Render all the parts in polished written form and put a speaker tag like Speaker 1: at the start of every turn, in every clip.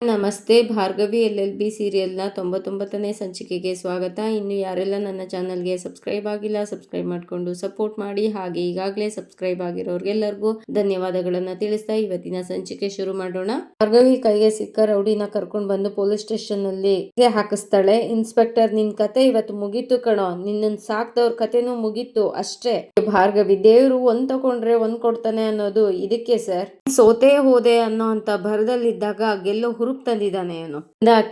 Speaker 1: ನಮಸ್ತೆ. ಭಾರ್ಗವಿ LLB ಸೀರಿಯಲ್ನ 99ನೇ ಸಂಚಿಕೆಗೆ ಸ್ವಾಗತ. ಇನ್ನು ಯಾರೆಲ್ಲ ನನ್ನ ಚಾನಲ್ಗೆ ಸಬ್ಸ್ಕ್ರೈಬ್ ಆಗಿಲ್ಲ, ಸಬ್ಸ್ಕ್ರೈಬ್ ಮಾಡಿಕೊಂಡು ಸಪೋರ್ಟ್ ಮಾಡಿ. ಹಾಗೆ ಈಗಾಗಲೇ ಸಬ್ಸ್ಕ್ರೈಬ್ ಆಗಿರೋರಿಗೆಲ್ಲರಿಗೂ ಧನ್ಯವಾದಗಳನ್ನು ತಿಳಿಸ್ತಾ ಇವತ್ತಿನ ಸಂಚಿಕೆ ಶುರು ಮಾಡೋಣ. ಭಾರ್ಗವಿ ಕೈಗೆ ಸಿಕ್ಕ ರೌಡಿನ ಕರ್ಕೊಂಡು ಬಂದು ಪೊಲೀಸ್ ಸ್ಟೇಷನ್ ನಲ್ಲಿ ಹಾಕಿಸ್ತಾಳೆ. ಇನ್ಸ್ಪೆಕ್ಟರ್, ನಿನ್ ಕತೆ ಇವತ್ತು ಮುಗೀತು ಕಣೋ, ನಿನ್ನನ್ ಸಾಕ್ದವ್ರ ಕತೆನೂ ಮುಗೀತು ಅಷ್ಟೇ. ಭಾರ್ಗವಿ, ದೇವ್ರು ಒಂದ್ ತಗೊಂಡ್ರೆ ಒಂದ್ ಕೊಡ್ತಾನೆ ಅನ್ನೋದು ಇದಕ್ಕೆ ಸರ್. ಸೋತೆ ಹೋದೆ ಅನ್ನೋ ಅಂತ ಭರದಲ್ಲಿದ್ದಾಗ ಗೆಲ್ಲೋ ಹುರುಪ್ ತಂದಿದ್ದಾನೆ ಅವನು.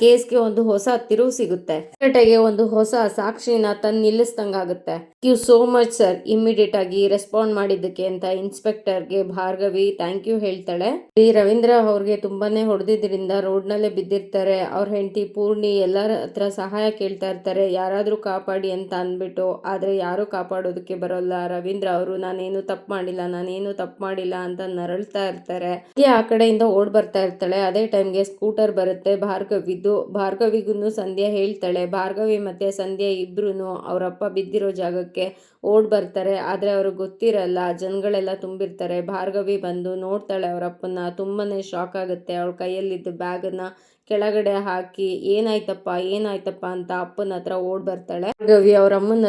Speaker 1: ಕೇಸ್ಗೆ ಒಂದು ಹೊಸ ತಿರುವು ಸಿಗುತ್ತೆ, ಕಟೆಗೆ ಒಂದು ಹೊಸ ಸಾಕ್ಷಿನ ತಂದು ನಿಲ್ಲಿಸ್ದಂಗಾಗುತ್ತೆ. You so much sir, immediate ಆಗಿ ರೆಸ್ಪಾಂಡ್ ಮಾಡಿದ್ದಕ್ಕೆ ಅಂತ ಇನ್ಸ್ಪೆಕ್ಟರ್ಗೆ ಭಾರ್ಗವಿ ಥ್ಯಾಂಕ್ ಯು ಹೇಳ್ತಾಳೆ. ಈ ರವೀಂದ್ರ ಅವ್ರಿಗೆ ತುಂಬಾನೇ ಹೊಡೆದಿದ್ರಿಂದ ರೋಡ್ ನಲ್ಲೇ ಬಿದ್ದಿರ್ತಾರೆ. ಅವ್ರ ಹೆಂಡತಿ ಪೂರ್ಣಿ ಎಲ್ಲರ ಹತ್ರ ಸಹಾಯ ಕೇಳ್ತಾ ಇರ್ತಾರೆ, ಯಾರಾದ್ರೂ ಕಾಪಾಡಿ ಅಂತ ಅಂದ್ಬಿಟ್ಟು. ಆದ್ರೆ ಯಾರು ಕಾಪಾಡೋದಕ್ಕೆ ಬರೋಲ್ಲ. ರವೀಂದ್ರ ಅವರು ನಾನೇನು ತಪ್ಪು ಮಾಡಿಲ್ಲ ಅಂತ ನರಳ್ತಾ ಇರ್ತಾರೆ. ಆ ಕಡೆಯಿಂದ ಓಡ್ ಬರ್ತಾ ಇರ್ತಾಳೆ. ಅದೇ ಟೈಮ್ಗೆ ಸ್ಕೂಟರ್ ಬರುತ್ತೆ ಭಾರ್ಗವಿಗೂ ಸಂಧ್ಯಾ ಹೇಳ್ತಾಳೆ. ಭಾರ್ಗವಿ ಮತ್ತೆ ಸಂಧ್ಯಾ ಇಬ್ರು ಅವರಪ್ಪ ಬಿದ್ದಿರೋ ಜಾಗಕ್ಕೆ ಓಡ್ ಬರ್ತಾರೆ. ಆದ್ರೆ ಅವ್ರಿಗೆ ಗೊತ್ತಿರಲ್ಲ, ಜನಗಳೆಲ್ಲ ತುಂಬಿರ್ತಾರೆ. ಭಾರ್ಗವಿ ಬಂದು ನೋಡ್ತಾಳೆ ಅವರಪ್ಪನ. ತುಂಬಾನೇ ಶಾಕ್ ಆಗುತ್ತೆ. ಅವಳ ಕೈಯಲ್ಲಿದ್ದ ಬ್ಯಾಗನ್ನ ಕೆಳಗಡೆ ಹಾಕಿ ಏನಾಯ್ತಪ್ಪ ಅಂತ ಅಪ್ಪನ ಹತ್ರ ಓಡ್ ಬರ್ತಾಳೆ. ಭಾರ್ಗವಿ ಅವ್ರ ಅಮ್ಮನ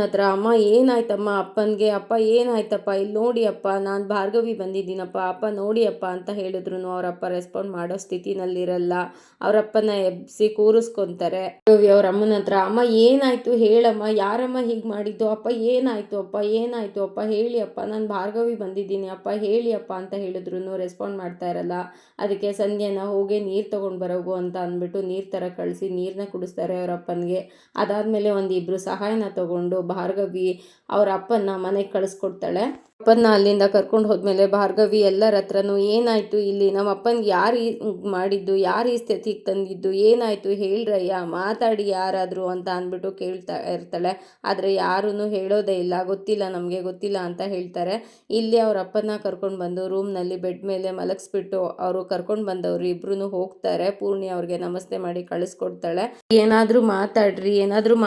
Speaker 1: ಹತ್ರ ಅಮ್ಮ ಏನಾಯ್ತಮ್ಮ ಅಪ್ಪನ್ಗೆ, ಅಪ್ಪ ಏನಾಯ್ತಪ್ಪ, ಇಲ್ಲಿ ನೋಡಿ ಅಪ್ಪ, ನಾನ್ ಭಾರ್ಗವಿ ಬಂದಿದ್ದೀನಪ್ಪ, ಅಪ್ಪ ನೋಡಿ ಅಪ್ಪ ಅಂತ ಹೇಳಿದ್ರು ಅವರಪ್ಪ ರೆಸ್ಪಾಂಡ್ ಮಾಡೋ ಸ್ಥಿತಿನಲ್ಲಿರಲ್ಲ. ಅವರಪ್ಪನ ಎಬ್ಸಿ ಕೂರಿಸ್ಕೊಂತಾರೆ. ಭಾರ್ಗವಿ ಅವ್ರ ಅಮ್ಮನ ಹತ್ರ, ಅಮ್ಮ ಏನಾಯ್ತು ಹೇಳಮ್ಮ, ಯಾರಮ್ಮ ಹೀಗ್ ಮಾಡಿದ್ದು, ಅಪ್ಪ ಏನಾಯ್ತು ಅಪ್ಪ ಹೇಳಿ ಅಪ್ಪ, ನಾನು ಭಾರ್ಗವಿ ಬಂದಿದ್ದೀನಿ ಅಪ್ಪ ಹೇಳಿ ಅಪ್ಪ ಅಂತ ಹೇಳಿದ್ರು ರೆಸ್ಪಾಂಡ್ ಮಾಡ್ತಾ ಇರಲ್ಲ. ಅದಕ್ಕೆ ಸಂಧ್ಯಾನ ಹೋಗಿ ನೀರ್ ತಗೊಂಡ್ ಬರೋಗು ಅಂತ ಅಂದ್ಬಿಟ್ಟು ನೀರ್ ತರ ಕಳಿಸಿ ನೀರ್ನ ಕುಡಿಸ್ತಾರೆ ಅವ್ರ ಅಪ್ಪನ್ಗೆ. ಅದಾದ್ಮೇಲೆ ಒಂದಿಬ್ರು ಸಹಾಯನ ತಗೊಂಡು ಭಾರ್ಗವಿ ಅವ್ರ ಅಪ್ಪನ ಮನೆಗೆ ಕಳಿಸ್ಕೊಡ್ತಾಳೆ. ಅಪ್ಪನ್ನ ಅಲ್ಲಿಂದ ಕರ್ಕೊಂಡು ಹೋದ್ಮೇಲೆ ಭಾರ್ಗವಿ ಎಲ್ಲರ ಹತ್ರನೂ ಏನಾಯ್ತು ಇಲ್ಲಿ, ನಮ್ಮ ಅಪ್ಪನ್ಗೆ ಯಾರು ಮಾಡಿದ್ದು, ಯಾರು ಈ ಸ್ಥಿತಿಗೆ ತಂದಿದ್ದು, ಏನಾಯ್ತು ಹೇಳ್ರಯ್ಯ, ಮಾತಾಡಿ ಯಾರಾದ್ರು ಅಂತ ಅಂದ್ಬಿಟ್ಟು ಕೇಳ್ತಾ ಇರ್ತಾಳೆ. ಆದ್ರೆ ಯಾರೂ ಹೇಳೋದೇ ಇಲ್ಲ, ನಮಗೆ ಗೊತ್ತಿಲ್ಲ ಅಂತ ಹೇಳ್ತಾರೆ. ಇಲ್ಲಿ ಅವ್ರ ಅಪ್ಪನ ಕರ್ಕೊಂಡು ಬಂದು ರೂಮ್ನಲ್ಲಿ ಬೆಡ್ ಮೇಲೆ ಮಲಗಿಸ್ಬಿಟ್ಟು ಅವರು ಕರ್ಕೊಂಡು ಬಂದವರು ಇಬ್ರು ಹೋಗ್ತಾರೆ. ಪೂರ್ಣಿ ಅವ್ರಿಗೆ ನಮಸ್ತೆ ಮಾಡಿ ಕಳಿಸ್ಕೊಡ್ತಾಳೆ. ಏನಾದ್ರೂ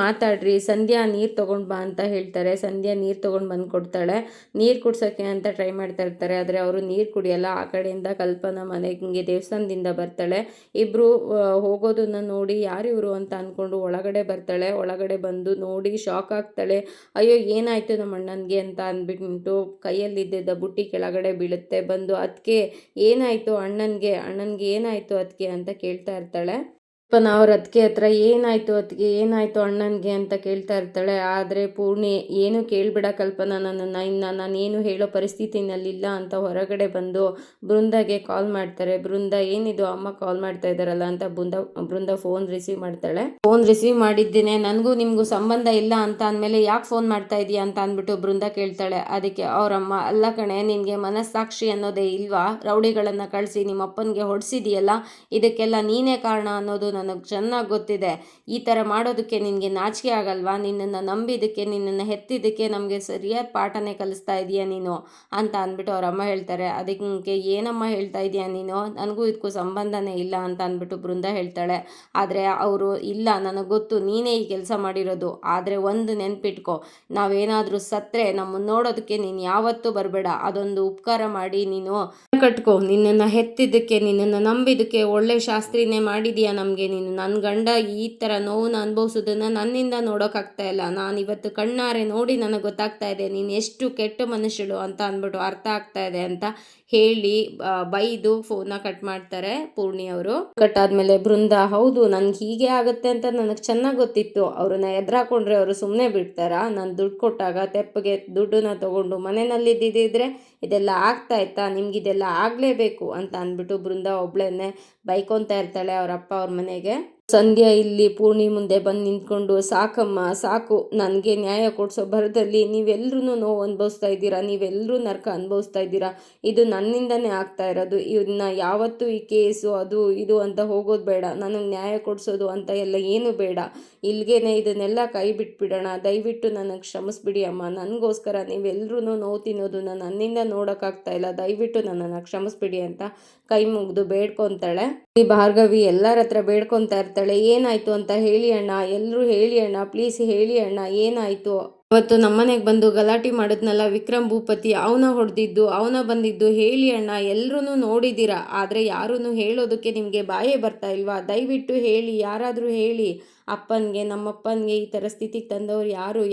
Speaker 1: ಮಾತಾಡ್ರಿ, ಸಂಧ್ಯಾ ನೀರ್ ತಗೊಂಡ್ ಬಾ ಅಂತ ಹೇಳ್ತಾರೆ. ಸಂಧ್ಯಾ ನೀರ್ ತಗೊಂಡ್ ಬಂದ್ ಕೊಡ್ತಾಳೆ. ನೀರ್ ಕುಡ್ಸೋಕೆ ಅಂತ ಟ್ರೈ ಮಾಡ್ತಾ ಇರ್ತಾರೆ. ಆದ್ರೆ ಅವರು ನೀರ್ ಕುಡಿಯಲ್ಲ. ಆ ಕಡೆಯಿಂದ ಕಲ್ಪನಾ ಮನೆಗೆ ದೇವಸ್ಥಾನದಿಂದ ಬರ್ತಾಳೆ. ಇಬ್ರು ಹೋಗೋದನ್ನ ನೋಡಿ ಯಾರಿವ್ರು ಅಂತ ಅನ್ಕೊಂಡು ಒಳಗಡೆ ಬರ್ತಾಳೆ. ಒಳಗಡೆ ಬಂದು ನೋಡಿ ಶಾಕ್ ಆಗ್ತಾಳೆ. ಅಯ್ಯೋ ಏನಾಯ್ತು ನಮ್ಮ ಅಣ್ಣನ್ಗೆ ಅಂತ ಅಂದ್ಬಿಟ್ಟು ಕೈಯಲ್ಲಿದ್ದ ಬುಟ್ಟಿ ಕೆಳಗಡೆ ಬೀಳುತ್ತೆ. ಬಂದು ಅದಕ್ಕೆ ಏನಾಯ್ತು ಅಣ್ಣನ್ಗೆ ಏನಾಯ್ತು ಅದಕ್ಕೆ ಅಂತ ಕೇಳ್ತಾ ಇರ್ತಾಳೆ. ಅವ್ರ ಅದಕ್ಕೆ ಹತ್ರ ಏನಾಯ್ತು ಅಣ್ಣನ್ಗೆ ಅಂತ ಕೇಳ್ತಾ ಇರ್ತಾಳೆ. ಆದ್ರೆ ಪೂರ್ಣಿ, ಏನು ಕೇಳ್ಬಿಡ ಕಲ್ಪನಾ ನನ್ನನ್ನ, ನಾನೇನು ಹೇಳೋ ಪರಿಸ್ಥಿತಿನಲ್ಲಿಲ್ಲ ಅಂತ ಹೊರಗಡೆ ಬಂದು ಬೃಂದಾಗೆ ಕಾಲ್ ಮಾಡ್ತಾರೆ. ಬೃಂದ, ಏನಿದು ಅಮ್ಮ ಕಾಲ್ ಮಾಡ್ತಾ ಇದ್ದಾರಲ್ಲ ಅಂತ ಬೃಂದ ಫೋನ್ ರಿಸೀವ್ ಮಾಡ್ತಾಳೆ. ಫೋನ್ ರಿಸೀವ್ ಮಾಡಿದ್ದೇನೆ, ನನಗೂ ನಿಮ್ಗೂ ಸಂಬಂಧ ಇಲ್ಲ ಅಂತ ಅಂದ್ಮೇಲೆ ಯಾಕೆ ಫೋನ್ ಮಾಡ್ತಾ ಇದೀಯ ಅಂತ ಅಂದ್ಬಿಟ್ಟು ಬೃಂದ ಕೇಳ್ತಾಳೆ. ಅದಕ್ಕೆ ಅವರಮ್ಮ, ಅಲ್ಲ ಕಣೆ, ನಿನ್ಗೆ ಮನಸ್ಸಾಕ್ಷಿ ಅನ್ನೋದೇ ಇಲ್ವಾ, ರೌಡಿಗಳನ್ನ ಕಳಿಸಿ ನಿಮ್ಮ ಅಪ್ಪನ್ಗೆ ಹೊಡ್ಸಿದೀಯಲ್ಲ, ಇದಕ್ಕೆಲ್ಲ ನೀನೇ ಕಾರಣ ಅನ್ನೋದು ನನಗೆ ಚೆನ್ನಾಗಿ ಗೊತ್ತಿದೆ. ಈ ಥರ ಮಾಡೋದಕ್ಕೆ ನಿನಗೆ ನಾಚಿಕೆ ಆಗಲ್ವಾ, ನಿನ್ನನ್ನು ನಂಬಿದ್ದಕ್ಕೆ, ನಿನ್ನನ್ನು ಹೆತ್ತಿದ್ದಕ್ಕೆ ನಮಗೆ ಸರಿಯಾದ ಪಾಠನೇ ಕಲಿಸ್ತಾ ಇದೀಯ ನೀನು ಅಂತ ಅಂದ್ಬಿಟ್ಟು ಅವ್ರ ಅಮ್ಮ ಹೇಳ್ತಾರೆ. ಅದಕ್ಕೆ ಏನಮ್ಮ ಹೇಳ್ತಾ ಇದೀಯ ನೀನು, ನನಗೂ ಇದಕ್ಕೂ ಸಂಬಂಧನೇ ಇಲ್ಲ ಅಂತ ಅಂದ್ಬಿಟ್ಟು ಬೃಂದ ಹೇಳ್ತಾಳೆ. ಆದರೆ ಅವರು, ಇಲ್ಲ ನನಗೆ ಗೊತ್ತು ನೀನೇ ಈ ಕೆಲಸ ಮಾಡಿರೋದು, ಆದರೆ ಒಂದು ನೆನ್ಪಿಟ್ಕೊ, ನಾವೇನಾದರೂ ಸತ್ರೆ ನಮ್ಮನ್ನು ನೋಡೋದಕ್ಕೆ ನೀನು ಯಾವತ್ತೂ ಬರಬೇಡ, ಅದೊಂದು ಉಪಕಾರ ಮಾಡಿ ನೀನು ಕಟ್ಕೊ, ನಿನ್ನನ್ನು ಹೆತ್ತಿದ್ದಕ್ಕೆ, ನಿನ್ನನ್ನು ನಂಬಿದ್ದಕ್ಕೆ ಒಳ್ಳೆ ಶಾಸ್ತ್ರಿನೇ ಮಾಡಿದೀಯ ನಮಗೆ ನೀನು. ನನ್ನ ಗಂಡ ಈ ಥರ ನೋವನ್ನ ಅನುಭವಿಸೋದನ್ನು ನನ್ನಿಂದ ನೋಡೋಕ್ಕಾಗ್ತಾ ಇಲ್ಲ, ನಾನು ಇವತ್ತು ಕಣ್ಣಾರೆ ನೋಡಿ ನನಗೆ ಗೊತ್ತಾಗ್ತಾ ಇದೆ ನೀನು ಎಷ್ಟು ಕೆಟ್ಟ ಮನುಷ್ಯಳು ಅಂತ ಅಂದ್ಬಿಟ್ಟು ಅರ್ಥ ಆಗ್ತಾ ಇದೆ ಅಂತ ಹೇಳಿ ಬೈದು ಫೋನ್ನ ಕಟ್ ಮಾಡ್ತಾರೆ ಪೂರ್ಣಿ ಅವರು. ಕಟ್ ಆದ್ಮೇಲೆ ಬೃಂದ, ಹೌದು ನನ್ಗೆ ಹೀಗೆ ಆಗುತ್ತೆ ಅಂತ ನನಗೆ ಚೆನ್ನಾಗಿ ಗೊತ್ತಿತ್ತು, ಅವ್ರನ್ನ ಎದುರಾಕೊಂಡ್ರೆ ಅವರು ಸುಮ್ಮನೆ ಬಿಡ್ತಾರಾ, ನಾನು ದುಡ್ಡು ಕೊಟ್ಟಾಗ ತೆಪ್ಪಗೆ ದುಡ್ಡನ್ನ ತಗೊಂಡು ಮನೆಯಲ್ಲಿದ್ದಿದ್ರೆ ಇದೆಲ್ಲ ಆಗ್ತಾ ಇತ್ತಾ, ನಿಮ್ಗಿದೆಲ್ಲ ಆಗಲೇಬೇಕು ಅಂತ ಅಂದ್ಬಿಟ್ಟು ಬೃಂದ ಒಬ್ಳನ್ನೇ ಬೈಕೊತಾ ಇರ್ತಾಳೆ ಅವರಪ್ಪ ಅವ್ರ ಮನೆಗೆ. ಸಂಧ್ಯಾ ಇಲ್ಲಿ ಪೂರ್ಣಿ ಮುಂದೆ ಬಂದು ನಿಂತ್ಕೊಂಡು, ಸಾಕಮ್ಮ ಸಾಕು, ನನಗೆ ನ್ಯಾಯ ಕೊಡಿಸೋ ಭರದಲ್ಲಿ ನೀವೆಲ್ಲರೂ ನೋವು ಅನುಭವಿಸ್ತಾ ಇದ್ದೀರಾ, ನೀವೆಲ್ಲರೂ ನರಕ ಅನುಭವಿಸ್ತಾ ಇದ್ದೀರಾ, ಇದು ನನ್ನಿಂದನೇ ಆಗ್ತಾ ಇರೋದು, ಇದನ್ನ ಯಾವತ್ತೂ ಈ ಕೇಸು ಅದು ಇದು ಅಂತ ಹೋಗೋದು ಬೇಡ, ನನಗೆ ನ್ಯಾಯ ಕೊಡಿಸೋದು ಅಂತ ಎಲ್ಲ ಏನು ಬೇಡ, ಇಲ್ಲಿಗೇನೆ ಇದನ್ನೆಲ್ಲ ಕೈ ಬಿಟ್ಬಿಡೋಣ, ದಯವಿಟ್ಟು ನನಗೆ ಕ್ಷಮಿಸ್ಬಿಡಿ ಅಮ್ಮ, ನನಗೋಸ್ಕರ ನೀವೆಲ್ಲರೂ ನೋವು ತಿನ್ನೋದನ್ನ ನನ್ನಿಂದ ನೋಡೋಕ್ಕಾಗ್ತಾ ಇಲ್ಲ, ದಯವಿಟ್ಟು ನನ್ನನ್ನು ಕ್ಷಮಿಸ್ಬಿಡಿ ಅಂತ ಕೈ ಮುಗಿದು ಬೇಡ್ಕೊತಾಳೆ. ಈ ಭಾರ್ಗವಿ ಎಲ್ಲರ ಹತ್ರ ಬೇಡ್ಕೊತಾ ಇರ್ತಾಳೆ, ಏನಾಯ್ತು ಅಂತ ಹೇಳಿ ಅಣ್ಣ, ಎಲ್ಲರೂ ಹೇಳಿ ಅಣ್ಣ, ಪ್ಲೀಸ್ ಹೇಳಿ ಅಣ್ಣ, ಏನಾಯ್ತು. ಅವತ್ತು ನಮ್ಮನೆಗೆ ಬಂದು ಗಲಾಟೆ ಮಾಡಿದ್ನಲ್ಲ ವಿಕ್ರಮ್ ಭೂಪತಿ, ಅವನ ಹೊಡೆದಿದ್ದು, ಅವನ ಬಂದಿದ್ದು ಹೇಳಿ ಅಣ್ಣ, ಎಲ್ಲರೂ ನೋಡಿದ್ದೀರಾ. ಆದರೆ ಯಾರೂ ಹೇಳೋದಕ್ಕೆ ನಿಮಗೆ ಬಾಯೇ ಬರ್ತಾ ಇಲ್ವಾ? ದಯವಿಟ್ಟು ಹೇಳಿ, ಯಾರಾದರೂ ಹೇಳಿ ಅಪ್ಪನಿಗೆ, ನಮ್ಮಪ್ಪನಿಗೆ ಈ ಥರ ಸ್ಥಿತಿಗೆ ತಂದವ್ರು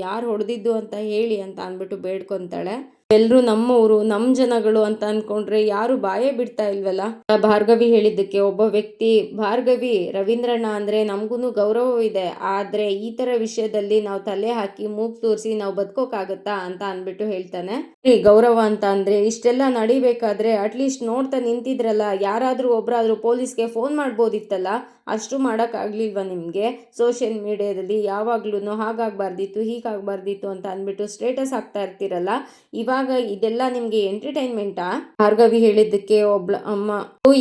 Speaker 1: ಯಾರು ಹೊಡೆದಿದ್ದು ಅಂತ ಹೇಳಿ ಅಂತ ಅಂದ್ಬಿಟ್ಟು ಬೇಡ್ಕೊತಾಳೆ. ಎಲ್ಲರೂ ನಮ್ಮವರು, ನಮ್ಮ ಜನಗಳು ಅಂತ ಅಂದ್ಕೊಂಡ್ರೆ ಯಾರು ಬಾಯೇ ಬಿಡ್ತಾ ಇಲ್ವಲ್ಲ. ಭಾರ್ಗವಿ ಹೇಳಿದ್ದಕ್ಕೆ ಒಬ್ಬ ವ್ಯಕ್ತಿ, ಭಾರ್ಗವಿ, ರವೀಂದ್ರಣ್ಣ ಅಂದರೆ ನಮಗೂ ಗೌರವವಿದೆ, ಆದರೆ ಈ ಥರ ವಿಷಯದಲ್ಲಿ ನಾವು ತಲೆ ಹಾಕಿ ಮೂಗು ತೋರಿಸಿ ನಾವು ಬದುಕೋಕ್ಕಾಗತ್ತಾ ಅಂತ ಅಂದ್ಬಿಟ್ಟು ಹೇಳ್ತಾನೆ. ಈ ಗೌರವ ಅಂತ ಅಂದರೆ ಇಷ್ಟೆಲ್ಲ ನಡಿಬೇಕಾದ್ರೆ ಅಟ್ಲೀಸ್ಟ್ ನೋಡ್ತಾ ನಿಂತಿದ್ರಲ್ಲ, ಯಾರಾದರೂ ಒಬ್ಬರಾದರೂ ಪೊಲೀಸ್ಗೆ ಫೋನ್ ಮಾಡ್ಬೋದಿತ್ತಲ್ಲ, ಅಷ್ಟು ಮಾಡೋಕ್ಕಾಗಲಿಲ್ವ ನಿಮಗೆ? ಸೋಷಿಯಲ್ ಮೀಡಿಯಾದಲ್ಲಿ ಯಾವಾಗ್ಲೂ ಹಾಗಾಗಬಾರ್ದಿತ್ತು, ಹೀಗಾಗಬಾರ್ದಿತ್ತು ಅಂತ ಅಂದ್ಬಿಟ್ಟು ಸ್ಟೇಟಸ್ ಹಾಕ್ತಾ ಇರ್ತೀರಲ್ಲ, ಇವಾಗ ಇದೆಲ್ಲ ನಿಮ್ಗೆ ಎಂಟರ್ಟೈನ್ಮೆಂಟಾ? ಭಾರ್ಗವಿ ಹೇಳಿದ್ದಕ್ಕೆ ಒಬ್ಳ ಅಮ್ಮ,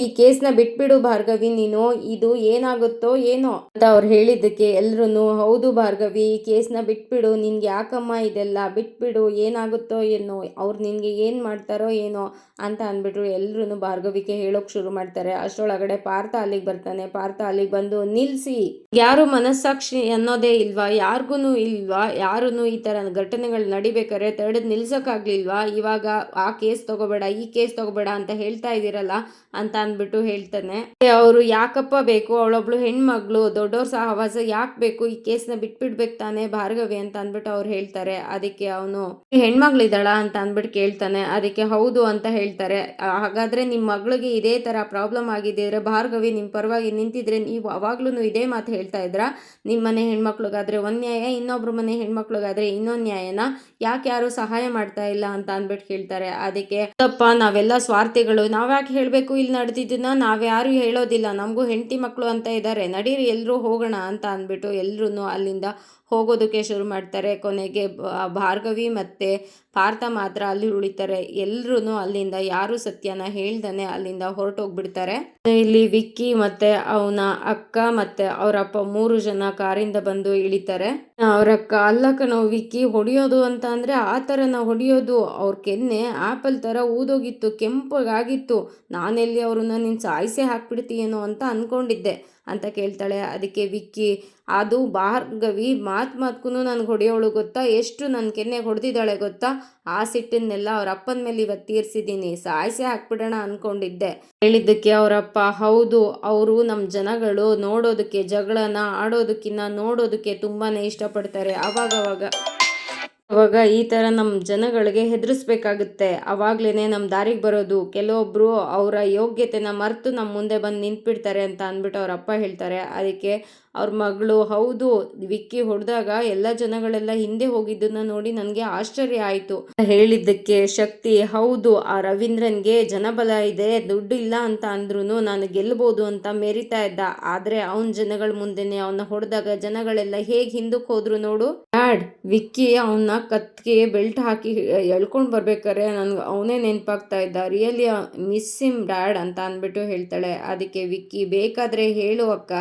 Speaker 1: ಈ ಕೇಸ್ನ ಬಿಟ್ಬಿಡು ಭಾರ್ಗವಿ, ನೀನು ಇದು ಏನಾಗುತ್ತೋ ಏನೋ ಅಂತ ಅವ್ರು ಹೇಳಿದ್ದಕ್ಕೆ ಎಲ್ರು, ಹೌದು ಭಾರ್ಗವಿ, ಈ ಕೇಸ್ನ ಬಿಟ್ಬಿಡು, ನಿನ್ಗೆ ಯಾಕಮ್ಮ ಇದೆಲ್ಲ, ಬಿಟ್ಬಿಡು, ಏನಾಗುತ್ತೋ ಏನೋ, ಅವ್ರು ನಿನ್ಗೆ ಏನು ಮಾಡ್ತಾರೋ ಏನೋ ಅಂತ ಅಂದ್ಬಿಟ್ರು. ಎಲ್ರು ಭಾರ್ಗವಿಗೆ ಹೇಳೋಕ್ ಶುರು ಮಾಡ್ತಾರೆ. ಅಷ್ಟರೊಳಗಡೆ ಪಾರ್ಥ ಅಲ್ಲಿಗೆ ಬರ್ತಾನೆ. ಪಾರ್ಥ ಅಲ್ಲಿಗೆ ಬಂದು, ನಿಲ್ಸಿ, ಯಾರು ಮನಸ್ಸಾಕ್ಷಿ ಅನ್ನೋದೇ ಇಲ್ವಾ? ಯಾರಿಗೂ ಇಲ್ವಾ? ಯಾರೂ ಈ ಥರ ಘಟನೆಗಳು ನಡಿಬೇಕಾದ್ರೆ ತಡೆದು ನಿಲ್ಸೋಕ್ಕಾಗ್ಲಿಲ್ವಾ? ಇವಾಗ ಆ ಕೇಸ್ ತಗೋಬೇಡ, ಈ ಕೇಸ್ ತಗೋಬೇಡ ಅಂತ ಹೇಳ್ತಾ ಇದ್ದೀರಲ್ಲ ಅಂತ ಅಂದ್ಬಿಟ್ಟು ಹೇಳ್ತಾನೆ. ಅವರು ಯಾಕಪ್ಪ ಬೇಕು, ಅವಳೊಬ್ಳು ಹೆಣ್ಮಗಳು, ದೊಡ್ಡವ್ರ ಸಹವಾಸ ಯಾಕೆ ಬೇಕು, ಈ ಕೇಸ್ನ ಬಿಟ್ಬಿಡ್ಬೇಕು ತಾನೆ ಭಾರ್ಗವಿ ಅಂತ ಅಂದ್ಬಿಟ್ಟು ಅವ್ರು ಹೇಳ್ತಾರೆ. ಅದಕ್ಕೆ ಅವನು, ಹೆಣ್ಮಗಳಿದ್ದಾಳ ಅಂತ ಅಂದ್ಬಿಟ್ಟು ಕೇಳ್ತಾನೆ. ಅದಕ್ಕೆ ಹೌದು ಅಂತ ಹೇಳ್ತಾರೆ. ಹಾಗಾದ್ರೆ ನಿಮ್ಮ ಮಗಳಿಗೆ ಇದೇ ಥರ ಪ್ರಾಬ್ಲಮ್ ಆಗಿದ್ದರೆ ಭಾರ್ಗವಿ ನಿಮ್ಮ ಪರವಾಗಿ ನಿಂತಿದ್ರೆ ನೀವು ಅವಾಗ್ಲೂ ಇದೇ ಮಾತು ಹೇಳ್ತಾ ಇದ್ರಾ? ನಿಮ್ಮ ಮನೆ ಹೆಣ್ಮಕ್ಳಿಗಾದ್ರೆ ಒಂದು ನ್ಯಾಯ, ಇನ್ನೊಬ್ರ ಮನೆ ಹೆಣ್ಮಕ್ಳಿಗಾದ್ರೆ ಇನ್ನೊಂದು ನ್ಯಾಯನ, ಯಾಕೆ ಯಾರು ಸಹಾಯ ಮಾಡ್ತಾ ಇಲ್ಲ ಅಂತ ಅಂದ್ಬಿಟ್ಟು ಕೇಳ್ತಾರೆ. ಅದಕ್ಕೆ, ತಪ್ಪ, ನಾವೆಲ್ಲ ಸ್ವಾರ್ಥಿಗಳು, ನಾವ್ಯಾಕೆ ಹೇಳಬೇಕು ಇಲ್ಲಿ ನಡೆದಿದ್ದನ್ನ, ನಾವ್ಯಾರು ಹೇಳೋದಿಲ್ಲ, ನಮಗೂ ಹೆಂಡತಿ ಮಕ್ಕಳು ಅಂತ ಇದ್ದಾರೆ, ನಡೀರಿ ಎಲ್ಲರೂ ಹೋಗೋಣ ಅಂತ ಅಂದ್ಬಿಟ್ಟು ಎಲ್ರೂ ಅಲ್ಲಿಂದ ಹೋಗೋದಕ್ಕೆ ಶುರು ಮಾಡ್ತಾರೆ. ಕೊನೆಗೆ ಭಾರ್ಗವಿ ಮತ್ತು ಪಾರ್ಥ ಮಾತ್ರ ಅಲ್ಲಿ ಉಳಿತಾರೆ. ಎಲ್ರೂ ಅಲ್ಲಿಂದ ಯಾರು ಸತ್ಯನ ಹೇಳ್ದಾನೆ ಅಲ್ಲಿಂದ ಹೊರಟೋಗ್ಬಿಡ್ತಾರೆ. ಇಲ್ಲಿ ವಿಕ್ಕಿ ಮತ್ತೆ ಅವನ ಅಕ್ಕ ಮತ್ತೆ ಅವರಪ್ಪ 3 ಜನ ಕಾರಿಂದ ಬಂದು ಇಳಿತಾರೆ. ಅವರಕ್ಕ, ಅಲ್ಲ ಕಣೋ ವಿಕ್ಕಿ, ಹೊಡಿಯೋದು ಅಂತ ಅಂದರೆ ಆ ಥರನ ಹೊಡಿಯೋದು, ಅವ್ರ ಕೆನ್ನೆ ಆ್ಯಪಲ್ ಥರ ಊದೋಗಿತ್ತು, ಕೆಂಪಗಾಗಿತ್ತು, ನಾನೆಲ್ಲಿ ಅವ್ರನ್ನ ನೀನು ಸಾಯಿಸೇ ಹಾಕ್ಬಿಡ್ತೀಯೇನೋ ಅಂತ ಅಂದ್ಕೊಂಡಿದ್ದೆ ಅಂತ ಕೇಳ್ತಾಳೆ. ಅದಕ್ಕೆ ವಿಕ್ಕಿ, ಅದು ಭಾರ್ಗವಿ ಮಾತ್ಗೂ ನನಗೆ ಹೊಡೆಯೋಳು ಗೊತ್ತಾ, ಎಷ್ಟು ನನ್ನ ಕೆನ್ನೆಗೆ ಹೊಡೆದಿದ್ದಾಳೆ ಗೊತ್ತಾ, ಆ ಸಿಟ್ಟನ್ನೆಲ್ಲ ಅವ್ರ ಅಪ್ಪನ ಮೇಲೆ ಇವತ್ತು ತೀರಿಸಿದ್ದೀನಿ, ಸಾಯಿಸೇ ಹಾಕ್ಬಿಡೋಣ ಅಂದ್ಕೊಂಡಿದ್ದೆ ಹೇಳಿದ್ದಕ್ಕೆ ಅವರಪ್ಪ, ಹೌದು, ಅವರು ನಮ್ಮ ಜನಗಳು ನೋಡೋದಕ್ಕೆ, ಜಗಳನ ಆಡೋದಕ್ಕಿಂತ ನೋಡೋದಕ್ಕೆ ತುಂಬಾ ಇಷ್ಟಪಡ್ತಾರೆ. ಅವಾಗ ಈ ಥರ ನಮ್ಮ ಜನಗಳಿಗೆ ಹೆದರಿಸ್ಬೇಕಾಗುತ್ತೆ, ಅವಾಗ್ಲೇ ನಮ್ಮ ದಾರಿಗೆ ಬರೋದು. ಕೆಲವೊಬ್ಬರು ಅವರ ಯೋಗ್ಯತೆನ ಮರೆತು ನಮ್ಮ ಮುಂದೆ ಬಂದು ನಿಂತ್ಬಿಡ್ತಾರೆ ಅಂತ ಅಂದ್ಬಿಟ್ಟು ಅವ್ರ ಅಪ್ಪ ಹೇಳ್ತಾರೆ. ಅದಕ್ಕೆ ಅವ್ರ ಮಗಳು, ಹೌದು, ವಿಕ್ಕಿ ಹೊಡೆದಾಗ ಎಲ್ಲ ಜನಗಳೆಲ್ಲ ಹಿಂದೆ ಹೋಗಿದ್ದನ್ನ ನೋಡಿ ನನಗೆ ಆಶ್ಚರ್ಯ ಆಯಿತು ಹೇಳಿದ್ದಕ್ಕೆ ಶಕ್ತಿ, ಹೌದು, ಆ ರವೀಂದ್ರನ್ಗೆ ಜನಬಲ ಇದೆ, ದುಡ್ಡು ಇಲ್ಲ ಅಂತ ಅಂದ್ರೂ ನಾನು ಗೆಲ್ಬೋದು ಅಂತ ಮೆರಿತಾ ಇದ್ದ, ಆದರೆ ಅವನ ಜನಗಳ ಮುಂದೆನೆ ಅವನ್ನ ಹೊಡೆದಾಗ ಜನಗಳೆಲ್ಲ ಹೇಗೆ ಹಿಂದಕ್ಕೆ ಹೋದ್ರು ನೋಡು. ಡ್ಯಾಡ್, ವಿಕ್ಕಿ ಅವನ್ನ ಕತ್ಗೆ ಬೆಲ್ಟ್ ಹಾಕಿ ಎಳ್ಕೊಂಡು ಬರ್ಬೇಕಾರೆ ನನ್ಗೆ ಅವನೇ ನೆನಪಾಗ್ತಾ ಇದ್ದ, ರಿಯಲಿ ಮಿಸ್ ಹಿಮ್ ಡ್ಯಾಡ್ ಅಂತ ಅಂದ್ಬಿಟ್ಟು ಹೇಳ್ತಾಳೆ. ಅದಕ್ಕೆ ವಿಕ್ಕಿ, ಬೇಕಾದರೆ ಹೇಳು ಅಕ್ಕ,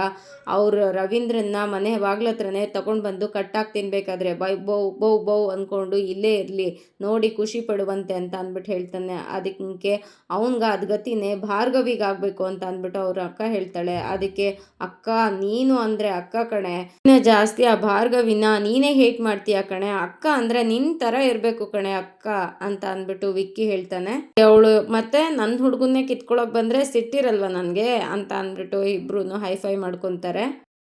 Speaker 1: ಅವರು ರವೀಂದ್ರನ್ನ ಮನೆ ಬಾಗ್ಲತ್ರನೇ ತಗೊಂಡು ಬಂದು ಕಟ್ಟಾಕಿ ತಿನ್ಬೇಕಾದ್ರೆ ಬೌ ಬೌ ಅಂದ್ಕೊಂಡು ಇಲ್ಲೇ ಇರಲಿ, ನೋಡಿ ಖುಷಿ ಪಡುವಂತೆ ಅಂತ ಅಂದ್ಬಿಟ್ಟು ಹೇಳ್ತಾನೆ. ಅದಕ್ಕೆ ಅವನ್ಗೆ ಅದು ಗತಿನೇ ಭಾರ್ಗವಿಗೆ ಆಗಬೇಕು ಅಂತ ಅಂದ್ಬಿಟ್ಟು ಅವ್ರ ಅಕ್ಕ ಹೇಳ್ತಾಳೆ. ಅದಕ್ಕೆ, ಅಕ್ಕ, ನೀನು ಅಂದರೆ ಅಕ್ಕ ಕಣೆ, ಜಾಸ್ತಿ ಆ ಭಾರ್ಗವಿನ ನೀನೇ ಹೇಟ್ ಮಾಡ್ತೀಯ ಕಣೆ, ಅಕ್ಕ ಅಂದರೆ ನಿನ್ನ ಥರ ಇರಬೇಕು ಕಣೆ ಅಕ್ಕ ಅಂತ ಅಂದ್ಬಿಟ್ಟು ವಿಕ್ಕಿ ಹೇಳ್ತಾನೆ. ಅವಳು ಮತ್ತೆ ನನ್ನ ಹುಡುಗನ್ನೇ ಕಿತ್ಕೊಳಕ್ ಬಂದರೆ ಸಿಟ್ಟಿರಲ್ವ ನನಗೆ ಅಂತ ಅಂದ್ಬಿಟ್ಟು ಇಬ್ರು ಹೈಫೈ ಮಾಡ್ಕೊತಾರೆ.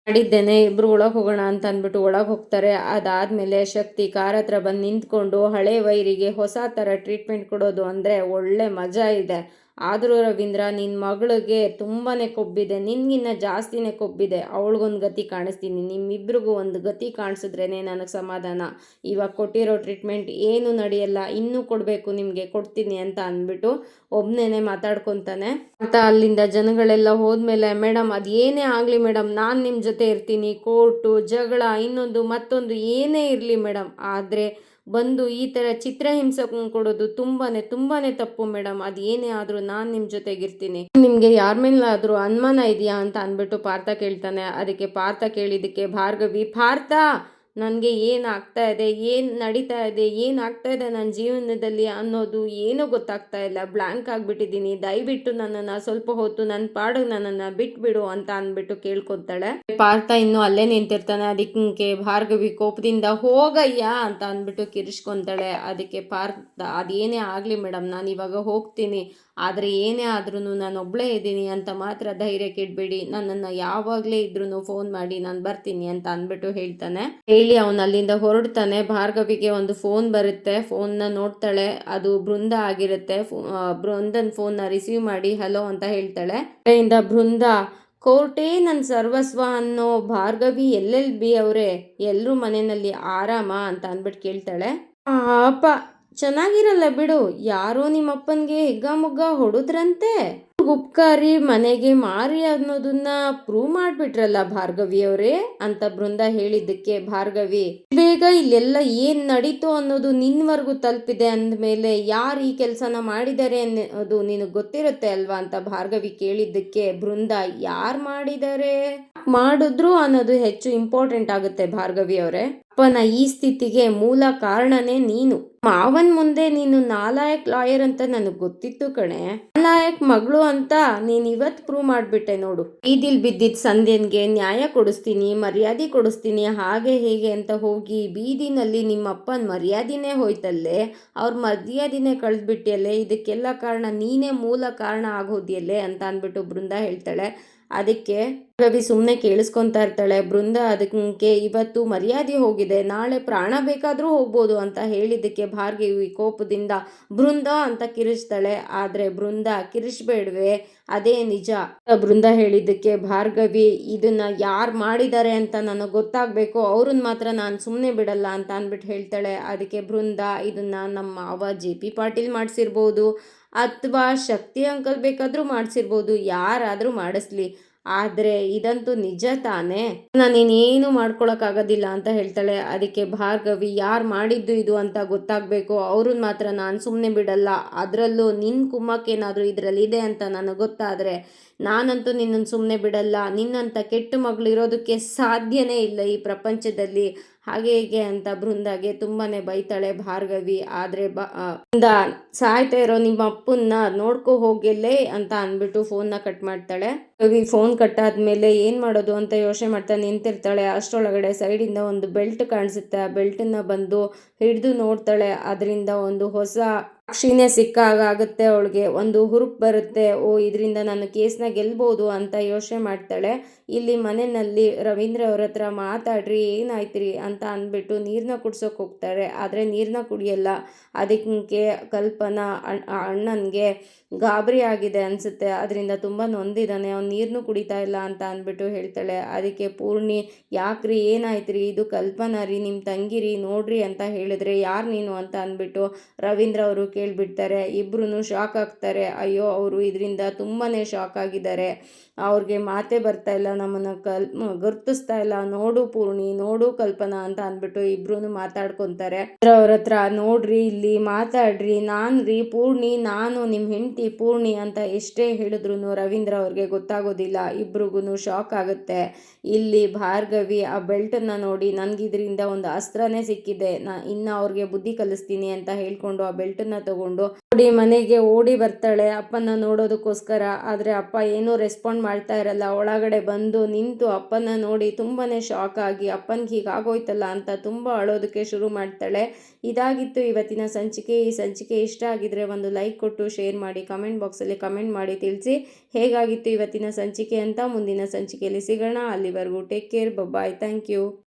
Speaker 1: ಮಾಡಿದ್ದೇನೆ, ಇಬ್ರು ಒಳಗೆ ಹೋಗೋಣ ಅಂತ ಅಂದ್ಬಿಟ್ಟು ಒಳಗೆ ಹೋಗ್ತಾರೆ. ಅದಾದಮೇಲೆ ಶಕ್ತಿ ಕಾರ್ ಹತ್ರ ಬಂದು ನಿಂತ್ಕೊಂಡು ಹಳೆ ವೈರಿಗೆ ಹೊಸ ಥರ ಟ್ರೀಟ್ಮೆಂಟ್ ಕೊಡೋದು ಅಂದರೆ ಒಳ್ಳೆ ಮಜಾ ಇದೆ. ಆದರೂ ರವೀಂದ್ರ, ನಿನ್ನ ಮಗಳಿಗೆ ತುಂಬಾ ಕೊಬ್ಬಿದೆ, ನಿನ್ಗಿನ್ನ ಜಾಸ್ತಿನೇ ಕೊಬ್ಬಿದೆ, ಅವಳಿಗೊಂದು ಗತಿ ಕಾಣಿಸ್ತೀನಿ, ನಿಮ್ಮಿಬ್ರಿಗೂ ಒಂದು ಗತಿ ಕಾಣಿಸಿದ್ರೇ ನನಗೆ ಸಮಾಧಾನ. ಇವಾಗ ಕೊಟ್ಟಿರೋ ಟ್ರೀಟ್ಮೆಂಟ್ ಏನೂ ನಡೆಯಲ್ಲ, ಇನ್ನೂ ಕೊಡಬೇಕು, ನಿಮಗೆ ಕೊಡ್ತೀನಿ ಅಂತ ಅಂದ್ಬಿಟ್ಟು ಒಬ್ಬನೇ ಮಾತಾಡ್ಕೊತಾನೆ. ಅಂತ ಅಲ್ಲಿಂದ ಜನಗಳೆಲ್ಲ ಹೋದ್ಮೇಲೆ, ಮೇಡಮ್ ಅದು ಏನೇ ಆಗಲಿ ಮೇಡಮ್, ನಾನು ನಿಮ್ಮ ಜೊತೆ ಇರ್ತೀನಿ, ಕೋರ್ಟು, ಜಗಳ, ಇನ್ನೊಂದು ಮತ್ತೊಂದು ಏನೇ ಇರಲಿ ಮೇಡಮ್, ಆದರೆ ಬಂದು ಈ ಥರ ಚಿತ್ರಹಿಂಸೆ ಕೊಡೋದು ತುಂಬಾ ತಪ್ಪು ಮೇಡಮ್, ಅದು ಏನೇ ಆದರೂ ನಾನು ನಿಮ್ಮ ಜೊತೆಗಿರ್ತೀನಿ. ನಿಮಗೆ ಯಾರ ಮೇಲಾದರೂ ಅನುಮಾನ ಇದೆಯಾ ಅಂತ ಅಂದ್ಬಿಟ್ಟು ಪಾರ್ಥ ಕೇಳ್ತಾನೆ. ಅದಕ್ಕೆ ಪಾರ್ಥ ಕೇಳಿದ್ದಕ್ಕೆ ಭಾರ್ಗವಿ, ಪಾರ್ಥ, ನನಗೆ ಏನಾಗ್ತಾ ಇದೆ, ಏನು ನಡೀತಾ ಇದೆ, ಏನಾಗ್ತಾ ಇದೆ ನನ್ನ ಜೀವನದಲ್ಲಿ ಅನ್ನೋದು ಏನೂ ಗೊತ್ತಾಗ್ತಾ ಇಲ್ಲ. ಬ್ಲ್ಯಾಂಕ್ ಆಗಿಬಿಟ್ಟಿದ್ದೀನಿ. ದಯವಿಟ್ಟು ನನ್ನನ್ನು ಸ್ವಲ್ಪ ಹೊತ್ತು ನನ್ನ ಪಾಡಿಗೆ ನನ್ನನ್ನು ಬಿಟ್ಬಿಡು ಅಂತ ಅಂದ್ಬಿಟ್ಟು ಕೇಳ್ಕೊತಾಳೆ. ಪಾರ್ಥ ಇನ್ನೂ ಅಲ್ಲೇ ನಿಂತಿರ್ತಾನೆ. ಅದಕ್ಕೆ ಭಾರ್ಗವಿ ಕೋಪದಿಂದ ಹೋಗಯ್ಯ ಅಂತ ಅಂದ್ಬಿಟ್ಟು ಕಿರಿಸ್ಕೊಂತಾಳೆ. ಅದಕ್ಕೆ ಪಾರ್ಥ ಅದೇನೇ ಆಗಲಿ ಮೇಡಮ್, ನಾನು ಇವಾಗ ಹೋಗ್ತೀನಿ, ಆದರೆ ಏನೇ ಆದ್ರೂ ನಾನು ಒಬ್ಬಳೇ ಇದ್ದೀನಿ ಅಂತ ಮಾತ್ರ ಧೈರ್ಯಕ್ಕೆ ಇಡಬೇಡಿ. ನನ್ನನ್ನು ಯಾವಾಗಲೇ ಇದ್ರೂ ಫೋನ್ ಮಾಡಿ, ನಾನು ಬರ್ತೀನಿ ಅಂತ ಅಂದ್ಬಿಟ್ಟು ಹೇಳ್ತಾನೆ. ಹೇಳಿ ಅವನು ಅಲ್ಲಿಂದ ಹೊರಡ್ತಾನೆ. ಭಾರ್ಗವಿಗೆ ಒಂದು ಫೋನ್ ಬರುತ್ತೆ. ಫೋನ್ನ ನೋಡ್ತಾಳೆ, ಅದು ಬೃಂದ ಆಗಿರುತ್ತೆ. ಬೃಂದನ್ ಫೋನ್ನ ರಿಸೀವ್ ಮಾಡಿ ಹಲೋ ಅಂತ ಹೇಳ್ತಾಳೆ. ಕಡೆಯಿಂದ ಬೃಂದ, ಕೋರ್ಟೇ ನನ್ನ ಸರ್ವಸ್ವ ಅನ್ನೋ ಭಾರ್ಗವಿ LLB ಅವರೇ, ಎಲ್ಲರೂ ಮನೆಯಲ್ಲಿ ಆರಾಮ ಅಂತ ಅಂದ್ಬಿಟ್ಟು ಕೇಳ್ತಾಳೆ. ಪಾಪ ಚೆನ್ನಾಗಿರಲ್ಲ ಬಿಡು, ಯಾರೋ ನಿಮ್ಮಪ್ಪನಿಗೆ ಹಿಗ್ಗಾಮುಗ್ಗ ಹೊಡೆದ್ರಂತೆ, ಉಪ್ಕಾರಿ ಮನೆಗೆ ಮಾರಿ ಅನ್ನೋದನ್ನ ಪ್ರೂವ್ ಮಾಡ್ಬಿಟ್ರಲ್ಲ ಭಾರ್ಗವಿ ಅವರೇ ಅಂತ ಬೃಂದ ಹೇಳಿದ್ದಕ್ಕೆ ಭಾರ್ಗವಿ, ಬೇಗ ಇಲ್ಲೆಲ್ಲ ಏನ್ ನಡೀತು ಅನ್ನೋದು ನಿನ್ವರೆಗೂ ತಲುಪಿದೆ ಅಂದಮೇಲೆ ಯಾರು ಈ ಕೆಲಸನ ಮಾಡಿದ್ದಾರೆ ಅನ್ನೋದು ನಿನಗೆ ಗೊತ್ತಿರುತ್ತೆ ಅಲ್ವಾ ಅಂತ ಭಾರ್ಗವಿ ಕೇಳಿದ್ದಕ್ಕೆ ಬೃಂದ, ಯಾರು ಮಾಡಿದ್ದಾರೆ ಮಾಡಿದ್ರು ಅನ್ನೋದು ಹೆಚ್ಚು ಇಂಪಾರ್ಟೆಂಟ್ ಆಗುತ್ತೆ ಭಾರ್ಗವಿ ಅವರೇ. ಅಪ್ಪನ ಈ ಸ್ಥಿತಿಗೆ ಮೂಲ ಕಾರಣನೇ ನೀನು. ಮಾವನ್ ಮುಂದೆ ನೀನು ನಾಲಾಯಕ್ ಲಾಯರ್ ಅಂತ ನನಗೆ ಗೊತ್ತಿತ್ತು ಕಣೆ. ನಾಲಾಯಕ್ ಮಗಳು ಅಂತ ನೀನ್ ಇವತ್ತು ಪ್ರೂವ್ ಮಾಡ್ಬಿಟ್ಟೆ ನೋಡು. ಬೀದಿಲ್ ಬಿದ್ದಿದ್ದ ಸಂಧ್ಯನ್ಗೆ ನ್ಯಾಯ ಕೊಡಿಸ್ತೀನಿ, ಮರ್ಯಾದೆ ಕೊಡಿಸ್ತೀನಿ, ಹಾಗೆ ಹೇಗೆ ಅಂತ ಹೋಗಿ ಬೀದಿನಲ್ಲಿ ನಿಮ್ಮ ಅಪ್ಪನ ಮರ್ಯಾದಿನೇ ಹೋಯ್ತಲ್ಲೇ, ಅವ್ರ ಮರ್ಯಾದಿನೇ ಕಳೆದ್ಬಿಟ್ಟಿಯಲ್ಲೇ, ಇದಕ್ಕೆಲ್ಲ ಕಾರಣ ನೀನೇ ಮೂಲ ಕಾರಣ ಆಗೋದಿಯಲ್ಲೇ ಅಂತ ಅಂದ್ಬಿಟ್ಟು ಬೃಂದ ಹೇಳ್ತಾಳೆ. ಅದಕ್ಕೆ ರವಿ ಸುಮ್ಮನೆ ಕೇಳಿಸ್ಕೊತಾ ಇರ್ತಾಳೆ. ಬೃಂದ ಅದಕ್ಕೆ ಇವತ್ತು ಮರ್ಯಾದೆ ಹೋಗಿದೆ, ನಾಳೆ ಪ್ರಾಣ ಬೇಕಾದರೂ ಹೋಗ್ಬೋದು ಅಂತ ಹೇಳಿದ್ದಕ್ಕೆ ಭಾರ್ಗವಿ ಕೋಪದಿಂದ ಬೃಂದ ಅಂತ ಕಿರಿಸ್ತಾಳೆ. ಆದರೆ ಬೃಂದ, ಕಿರಿಸ್ಬೇಡ್ವೆ, ಅದೇ ನಿಜ. ಬೃಂದ ಹೇಳಿದ್ದಕ್ಕೆ ಭಾರ್ಗವಿ, ಇದನ್ನ ಯಾರು ಮಾಡಿದ್ದಾರೆ ಅಂತ ನನಗೆ ಗೊತ್ತಾಗಬೇಕು, ಅವ್ರನ್ನ ಮಾತ್ರ ನಾನು ಸುಮ್ಮನೆ ಬಿಡಲ್ಲ ಅಂತ ಅಂದ್ಬಿಟ್ಟು ಹೇಳ್ತಾಳೆ. ಅದಕ್ಕೆ ಬೃಂದ, ಇದನ್ನ ನಮ್ಮ ಮಾವ JP ಪಾಟೀಲ್ ಮಾಡಿಸಿರ್ಬೋದು, ಅಥವಾ ಶಕ್ತಿ ಅಂಕಲ್ ಬೇಕಾದರೂ ಮಾಡಿಸಿರ್ಬೋದು, ಯಾರಾದರೂ ಮಾಡಿಸ್ಲಿ, ಆದರೆ ಇದಂತೂ ನಿಜ ತಾನೇ, ನಾನೇನೇನು ಮಾಡ್ಕೊಳಕ್ಕಾಗೋದಿಲ್ಲ ಅಂತ ಹೇಳ್ತಾಳೆ. ಅದಕ್ಕೆ ಭಾರ್ಗವಿ, ಯಾರು ಮಾಡಿದ್ದು ಇದು ಅಂತ ಗೊತ್ತಾಗಬೇಕು, ಅವ್ರನ್ನ ಮಾತ್ರ ನಾನು ಸುಮ್ಮನೆ ಬಿಡಲ್ಲ, ಅದರಲ್ಲೂ ನಿನ್ನ ಕುಮ್ಮಕ್ಕೇನಾದರೂ ಇದರಲ್ಲಿ ಇದೆ ಅಂತ ನನಗೆ ಗೊತ್ತಾದರೆ ನಾನಂತೂ ನಿನ್ನನ್ನು ಸುಮ್ಮನೆ ಬಿಡಲ್ಲ. ನಿನ್ನಂಥ ಕೆಟ್ಟ ಮಗಳು ಇರೋದಕ್ಕೆ ಸಾಧ್ಯನೇ ಇಲ್ಲ ಈ ಪ್ರಪಂಚದಲ್ಲಿ, ಹಾಗೆ ಹೀಗೆ ಅಂತ ಬೃಂದಾಗೆ ತುಂಬಾನೇ ಬೈತಾಳೆ ಭಾರ್ಗವಿ. ಆದರೆ ಬೃಂದ, ಸಾಯ್ತಾ ಇರೋ ನಿಮ್ಮ ಅಪ್ಪನ್ನ ನೋಡ್ಕೊ ಹೋಗಿಲ್ಲೇ ಅಂತ ಅಂದ್ಬಿಟ್ಟು ಫೋನ್ನ ಕಟ್ ಮಾಡ್ತಾಳೆ. ರವಿ ಫೋನ್ ಕಟ್ ಆದ್ಮೇಲೆ ಏನು ಮಾಡೋದು ಅಂತ ಯೋಚನೆ ಮಾಡ್ತಾ ನಿಂತಿರ್ತಾಳೆ. ಅಷ್ಟರೊಳಗಡೆ ಸೈಡಿಂದ ಒಂದು ಬೆಲ್ಟ್ ಕಾಣಿಸುತ್ತೆ. ಆ ಬೆಲ್ಟನ್ನ ಬಂದು ಹಿಡಿದು ನೋಡ್ತಾಳೆ. ಅದರಿಂದ ಒಂದು ಹೊಸ ಸಾಕ್ಷಿನೇ ಸಿಕ್ಕಾಗುತ್ತೆ. ಅವಳಿಗೆ ಒಂದು ಹುರುಪು ಬರುತ್ತೆ. ಓ, ಇದರಿಂದ ನಾನು ಕೇಸ್ನ ಗೆಲ್ಬೋದು ಅಂತ ಯೋಚನೆ ಮಾಡ್ತಾಳೆ. ಇಲ್ಲಿ ಮನೆಯಲ್ಲಿ ರವೀಂದ್ರ ಅವ್ರ ಹತ್ರ ಮಾತಾಡ್ರಿ, ಏನಾಯ್ತ್ರಿ ಅಂತ ಅಂದ್ಬಿಟ್ಟು ನೀರನ್ನ ಕುಡ್ಸೋಕೆ ಹೋಗ್ತಾರೆ. ಆದರೆ ನೀರನ್ನ ಕುಡಿಯಲ್ಲ. ಅದಕ್ಕೆ ಕಲ್ಪನಾ ಅಣ್ಣನಿಗೆ ಗಾಬರಿ ಆಗಿದೆ ಅನಿಸುತ್ತೆ, ಅದರಿಂದ ತುಂಬ ನೊಂದಿದ್ದಾನೆ, ಅವ್ನು ನೀರನ್ನು ಕುಡಿತಾ ಇಲ್ಲ ಅಂತ ಅಂದ್ಬಿಟ್ಟು ಹೇಳ್ತಾಳೆ. ಅದಕ್ಕೆ ಪೂರ್ಣಿ, ಯಾಕ್ರಿ ಏನಾಯ್ತ್ರಿ, ಇದು ಕಲ್ಪನಾ ರೀ, ನಿಮ್ಮ ತಂಗಿರಿ, ನೋಡ್ರಿ ಅಂತ ಹೇಳಿದ್ರೆ ಯಾರು ನೀನು ಅಂತ ಅಂದ್ಬಿಟ್ಟು ರವೀಂದ್ರ ಅವರು ಕೇಳಿಬಿಡ್ತಾರೆ. ಇಬ್ಬರೂ ಶಾಕ್ ಆಗ್ತಾರೆ. ಅಯ್ಯೋ, ಅವರು ಇದರಿಂದ ತುಂಬಾ ಶಾಕ್ ಆಗಿದ್ದಾರೆ. ಅವ್ರಿಗೆ ಮಾತೇ ಬರ್ತಾ ಇಲ್ಲ, ನಮ್ಮನ್ನು ಗುರ್ತಿಸ್ತಾ ಇಲ್ಲ. ನೋಡು ಪೂರ್ಣಿ, ನೋಡು ಕಲ್ಪನಾ ಅಂತ ಅಂದ್ಬಿಟ್ಟು ಇಬ್ರು ಮಾತಾಡ್ಕೊತಾರೆ. ಅವ್ರ ಹತ್ರ, ನೋಡ್ರಿ ಇಲ್ಲಿ ಮಾತಾಡ್ರಿ, ನಾನು ರೀ ಪೂರ್ಣಿ, ನಾನು ನಿಮ್ಮ ಹೆಂಡತಿ ಪೂರ್ಣಿ ಅಂತ ಎಷ್ಟೇ ಹೇಳಿದ್ರು ರವೀಂದ್ರ ಅವ್ರಿಗೆ ಗೊತ್ತಾಗೋದಿಲ್ಲ. ಇಬ್ರಿಗೂ ಶಾಕ್ ಆಗುತ್ತೆ. ಇಲ್ಲಿ ಭಾರ್ಗವಿ ಆ ಬೆಲ್ಟನ್ನು ನೋಡಿ, ನನಗಿದ್ರಿಂದ ಒಂದು ಅಸ್ತ್ರನೇ ಸಿಕ್ಕಿದೆ, ಇನ್ನು ಅವ್ರಿಗೆ ಬುದ್ಧಿ ಕಲಿಸ್ತೀನಿ ಅಂತ ಹೇಳ್ಕೊಂಡು ಆ ಬೆಲ್ಟನ್ನು ತಗೊಂಡು ಮನೆಗೆ ಓಡಿ ಬರ್ತಾಳೆ ಅಪ್ಪನ ನೋಡೋದಕ್ಕೋಸ್ಕರ. ಆದರೆ ಅಪ್ಪ ಏನೂ ರೆಸ್ಪಾಂಡ್ ಮಾಡ್ತಾ ಇರಲ್ಲ. ಒಳಗಡೆ ಬಂದು ನಿಂತು ಅಪ್ಪನ ನೋಡಿ ತುಂಬಾನೇ ಶಾಕ್ ಆಗಿ, ಅಪ್ಪನಿಗೆ ಹೀಗಾಗೋಯ್ತಲ್ಲ ಅಂತ ತುಂಬ ಅಳೋದಕ್ಕೆ ಶುರು ಮಾಡ್ತಾಳೆ. ಇದಾಗಿತ್ತು ಇವತ್ತಿನ ಸಂಚಿಕೆ. ಈ ಸಂಚಿಕೆ ಇಷ್ಟ ಆಗಿದ್ರೆ ಒಂದು ಲೈಕ್ ಕೊಟ್ಟು ಶೇರ್ ಮಾಡಿ, ಕಮೆಂಟ್ ಬಾಕ್ಸಲ್ಲಿ ಕಮೆಂಟ್ ಮಾಡಿ ತಿಳಿಸಿ ಹೇಗಾಗಿತ್ತು ಇವತ್ತಿನ ಸಂಚಿಕೆ ಅಂತ. ಮುಂದಿನ ಸಂಚಿಕೆಯಲ್ಲಿ ಸಿಗೋಣ. ಅಲ್ಲಿವರೆಗೂ take care, bye, thank you.